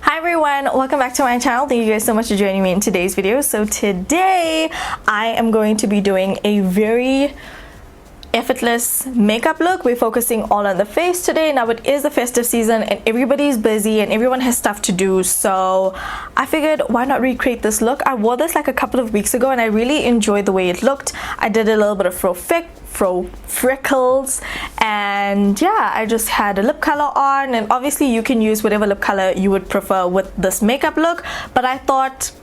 Hi everyone, welcome back to my channel. Thank you guys so much for joining me in today's video. So today I am going to be doing a very effortless makeup look. We're focusing all on the face today. Now it is the festive season and everybody's busy and everyone has stuff to do, so I figured why not recreate this look. I wore this like a couple of weeks ago and I really enjoyed the way it looked. I did a little bit of freckles, and yeah, I just had a lip color on, and obviously you can use whatever lip color you would prefer with this makeup look, but I thought,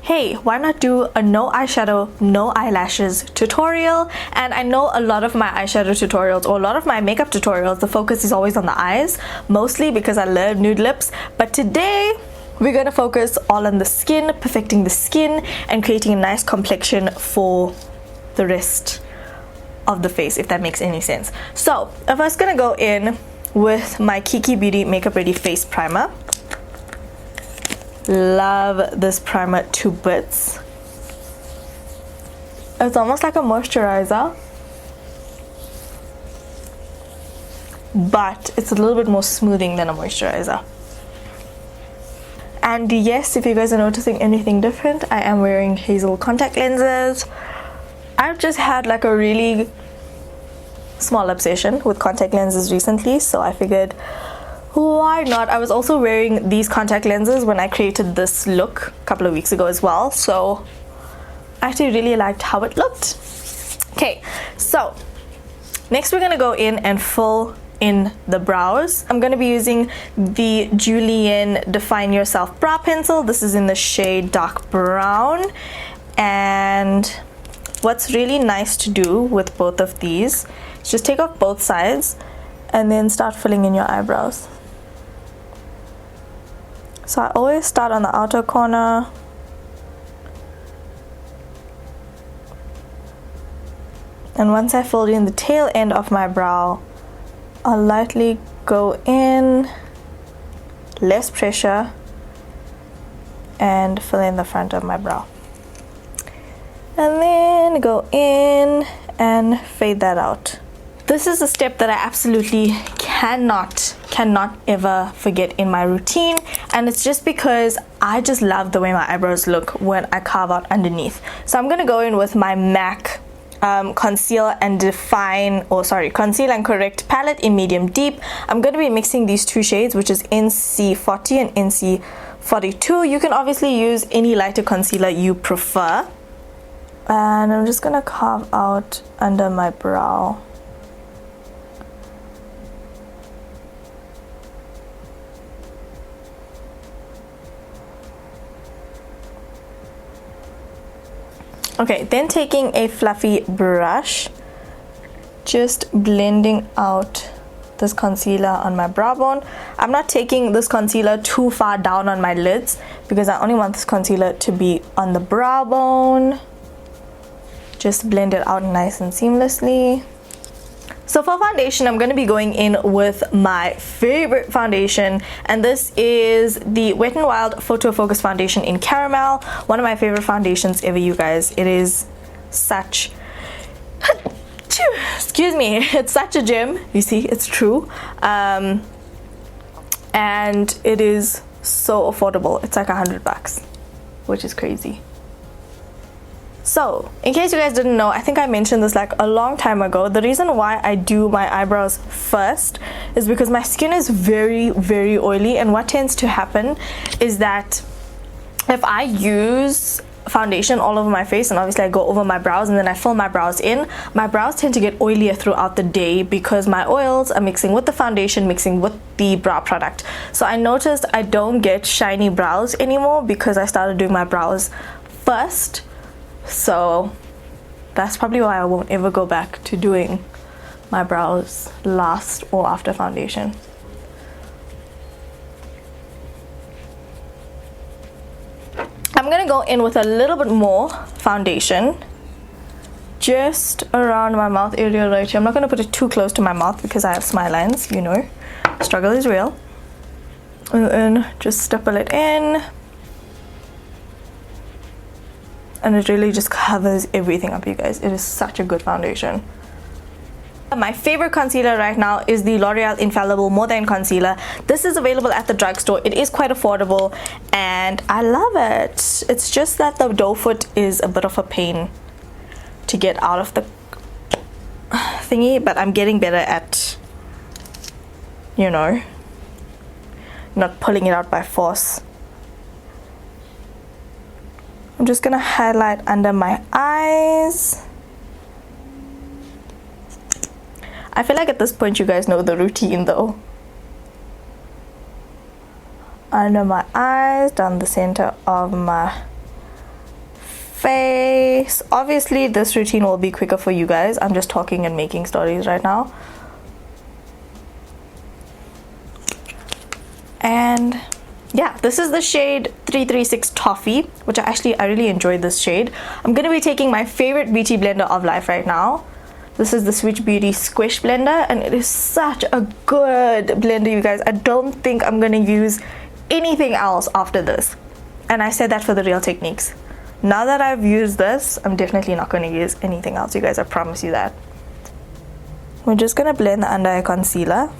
hey, why not do a no eyeshadow, no eyelashes tutorial? And I know a lot of my eyeshadow tutorials or a lot of my makeup tutorials, the focus is always on the eyes, mostly because I love nude lips, but today we're going to focus all on the skin, perfecting the skin and creating a nice complexion for the rest of the face, if that makes any sense. So I'm first gonna go in with my Kiki Beauty Makeup Ready Face Primer. Love this primer to bits. It's almost like a moisturizer, but it's a little bit more smoothing than a moisturizer. And yes, if you guys are noticing anything different, I am wearing Hazel contact lenses. I've just had like a really small obsession with contact lenses recently, so I figured why not. I was also wearing these contact lenses when I created this look a couple of weeks ago as well, so I actually really liked how it looked. Okay, so next we're gonna go in and fill in the brows. I'm gonna be using the Julienne Define Yourself Brow Pencil. This is in the shade dark brown, and what's really nice to do with both of these is just take off both sides and then start filling in your eyebrows. So I always start on the outer corner and once I filled in the tail end of my brow, I'll lightly go in, less pressure, and fill in the front of my brow. And then go in and fade that out. This is a step that I absolutely cannot ever forget in my routine, and it's just because I just love the way my eyebrows look when I carve out underneath. So I'm gonna go in with my MAC conceal and correct palette in medium deep. I'm going to be mixing these two shades, which is NC40 and NC42. You can obviously use any lighter concealer you prefer. And I'm just gonna carve out under my brow. Okay, then taking a fluffy brush, just blending out this concealer on my brow bone. I'm not taking this concealer too far down on my lids because I only want this concealer to be on the brow bone. Just blend it out nice and seamlessly. So for foundation, I'm going to be going in with my favorite foundation, and this is the Wet n Wild Photofocus foundation in caramel. One of my favorite foundations ever, you guys. It is such excuse me, it's such a gem. You see, it's true, and it is so affordable. It's like $100, which is crazy. So, in case you guys didn't know, I think I mentioned this like a long time ago. The reason why I do my eyebrows first is because my skin is very, very oily, and what tends to happen is that if I use foundation all over my face, and obviously I go over my brows and then I fill my brows in, my brows tend to get oilier throughout the day because my oils are mixing with the foundation, mixing with the brow product. So I noticed I don't get shiny brows anymore because I started doing my brows first. So that's probably why I won't ever go back to doing my brows last or after foundation. I'm gonna go in with a little bit more foundation just around my mouth area right here. I'm not gonna put it too close to my mouth because I have smile lines, you know, struggle is real. And then just stipple it in. And it really just covers everything up, you guys. It is such a good foundation. My favorite concealer right now is the L'Oreal Infallible More Than Concealer. This is available at the drugstore. It is quite affordable and I love it. It's just that the doe foot is a bit of a pain to get out of the thingy, but I'm getting better at, you know, not pulling it out by force. I'm just gonna highlight under my eyes. I feel like at this point you guys know the routine though. Under my eyes, down the center of my face. Obviously this routine will be quicker for you guys. I'm just talking and making stories right now. And yeah, this is the shade 336 Toffee, which I really enjoyed this shade. I'm gonna be taking my favorite beauty blender of life right now. This is the Switchbeauty Squish Blender, and it is such a good blender, you guys. I don't think I'm gonna use anything else after this, and I said that for the Real Techniques. Now that I've used this, I'm definitely not going to use anything else, you guys. I promise you that. We're just going to blend the under eye concealer,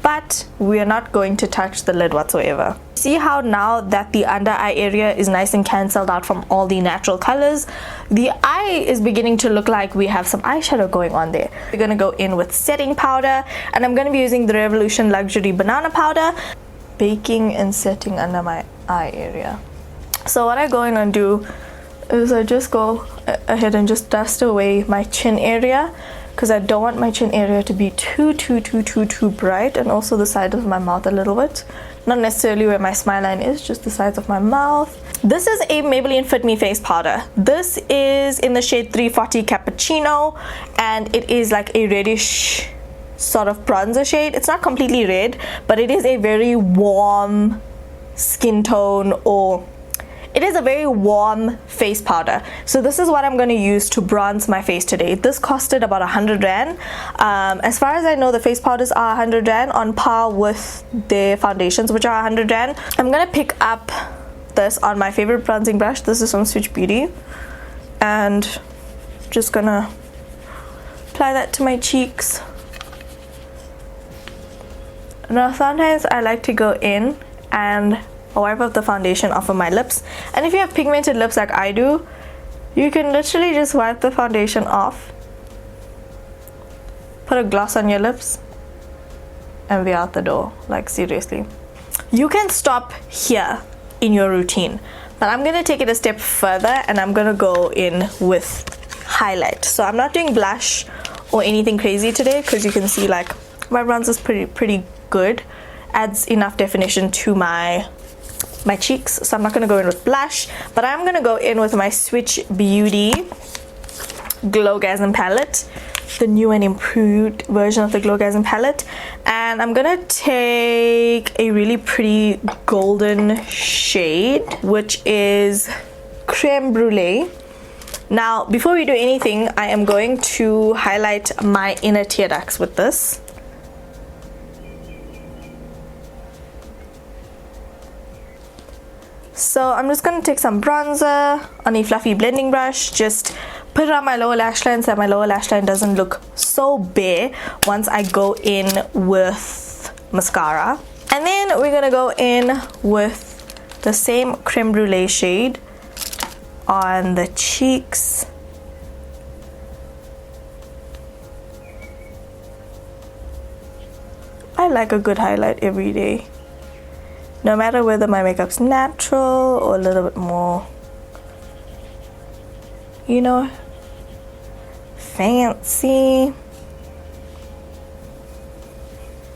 but we are not going to touch the lid whatsoever. See how now that the under eye area is nice and cancelled out from all the natural colors, the eye is beginning to look like we have some eyeshadow going on there. We're going to go in with setting powder, and I'm going to be using the Revolution Luxury Banana Powder, baking and setting under my eye area. So what I go in and do is I just go ahead and just dust away my chin area, because I don't want my chin area to be too bright, and also the side of my mouth a little bit. Not necessarily where my smile line is, just the sides of my mouth. This is a Maybelline Fit Me face powder. This is in the shade 340 Cappuccino, and it is like a reddish sort of bronzer shade. It's not completely red, but it is a very warm skin tone, or it is a very warm face powder. So this is what I'm going to use to bronze my face today. This costed about 100 Rand. As far as I know, the face powders are 100 Rand, on par with their foundations, which are 100 Rand. I'm going to pick up this on my favorite bronzing brush. This is from Switchbeauty, and just gonna apply that to my cheeks. Now sometimes I like to go in and wipe off the foundation off of my lips, and if you have pigmented lips like I do, you can literally just wipe the foundation off, put a gloss on your lips, and be out the door. Like, seriously, you can stop here in your routine, but I'm gonna take it a step further, and I'm gonna go in with highlight. So I'm not doing blush or anything crazy today, because you can see like my bronze is pretty good, adds enough definition to my cheeks. So I'm not going to go in with blush, but I'm going to go in with my Switchbeauty Glowgasm palette, the new and improved version of the Glowgasm palette, and I'm going to take a really pretty golden shade, which is Creme Brulee. Now before we do anything, I am going to highlight my inner tear ducts with this. So I'm just going to take some bronzer on a fluffy blending brush, just put it on my lower lash line so that my lower lash line doesn't look so bare once I go in with mascara. And then we're going to go in with the same Creme Brulee shade on the cheeks. I like a good highlight every day, no matter whether my makeup's natural or a little bit more, you know, fancy.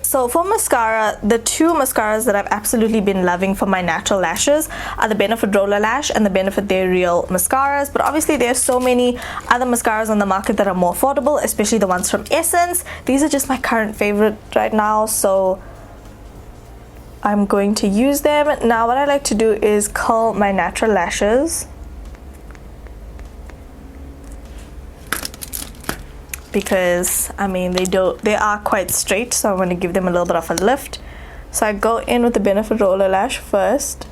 So for mascara, the two mascaras that I've absolutely been loving for my natural lashes are the Benefit Roller Lash and the Benefit They're Real mascaras. But obviously there's so many other mascaras on the market that are more affordable, especially the ones from Essence. These are just my current favorite right now, so I'm going to use them. Now what I like to do is curl my natural lashes, because I mean they are quite straight, so I'm going to give them a little bit of a lift. So I go in with the Benefit Roller Lash first,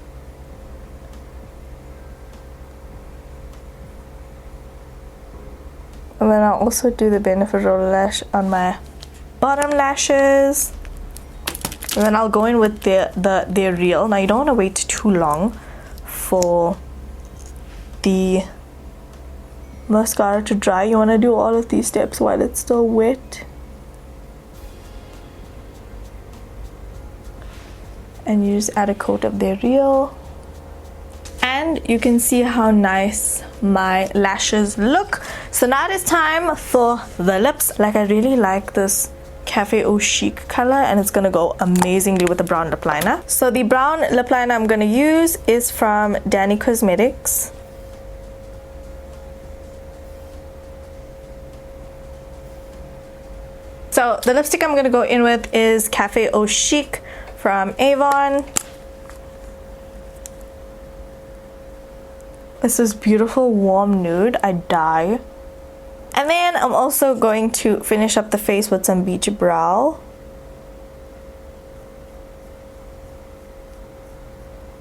And then I'll also do the benefit roller lash on my bottom lashes. And then I'll go in with their Real. Now you don't want to wait too long for the mascara to dry. You want to do all of these steps while it's still wet. And you just add a coat of their Real. And you can see how nice my lashes look. So now it is time for the lips. Like, I really like this Cafe Au Chic color, and it's gonna go amazingly with the brown lip liner. So the brown lip liner I'm gonna use is from Dany Cosmetics. So the lipstick I'm gonna go in with is Cafe Au Chic from Avon. This is beautiful warm nude. I die. And then I'm also going to finish up the face with some beach brow.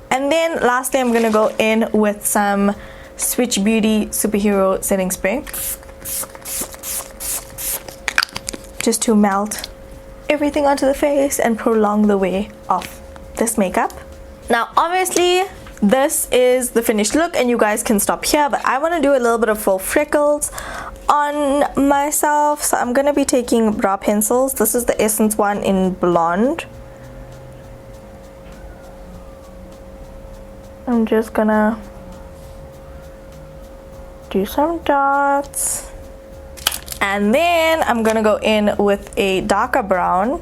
And then lastly, I'm gonna go in with some Switchbeauty Superhero setting spray, just to melt everything onto the face and prolong the way of this makeup. Now obviously this is the finished look and you guys can stop here, but I want to do a little bit of faux freckles on myself. So I'm going to be taking brow pencils. This is the Essence one in blonde. I'm just gonna do some dots, and then I'm gonna go in with a darker brown.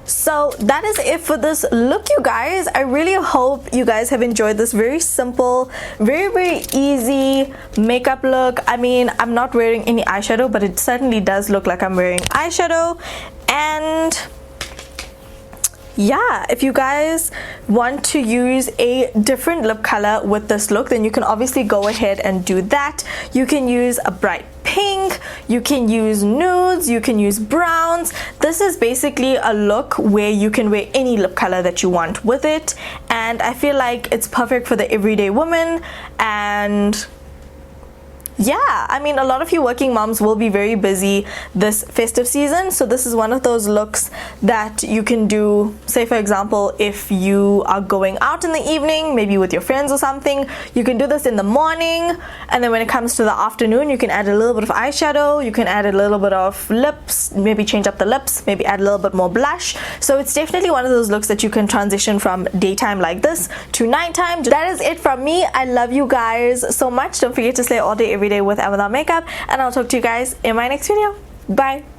So that is it for this look, you guys. I really hope you guys have enjoyed this very simple, very easy makeup look. I mean, I'm not wearing any eyeshadow, but it certainly does look like I'm wearing eyeshadow. And yeah, if you guys want to use a different lip color with this look, then you can obviously go ahead and do that. You can use a bright pink, you can use nudes, you can use browns. This is basically a look where you can wear any lip color that you want with it, and I feel like it's perfect for the everyday woman. And yeah, I mean, a lot of you working moms will be very busy this festive season, so this is one of those looks that you can do. Say for example, if you are going out in the evening, maybe with your friends or something, you can do this in the morning, and then when it comes to the afternoon, you can add a little bit of eyeshadow, you can add a little bit of lips, maybe change up the lips, maybe add a little bit more blush. So it's definitely one of those looks that you can transition from daytime like this to nighttime. That is it from me. I love you guys so much. Don't forget to slay all day every day with and without makeup, and I'll talk to you guys in my next video. Bye.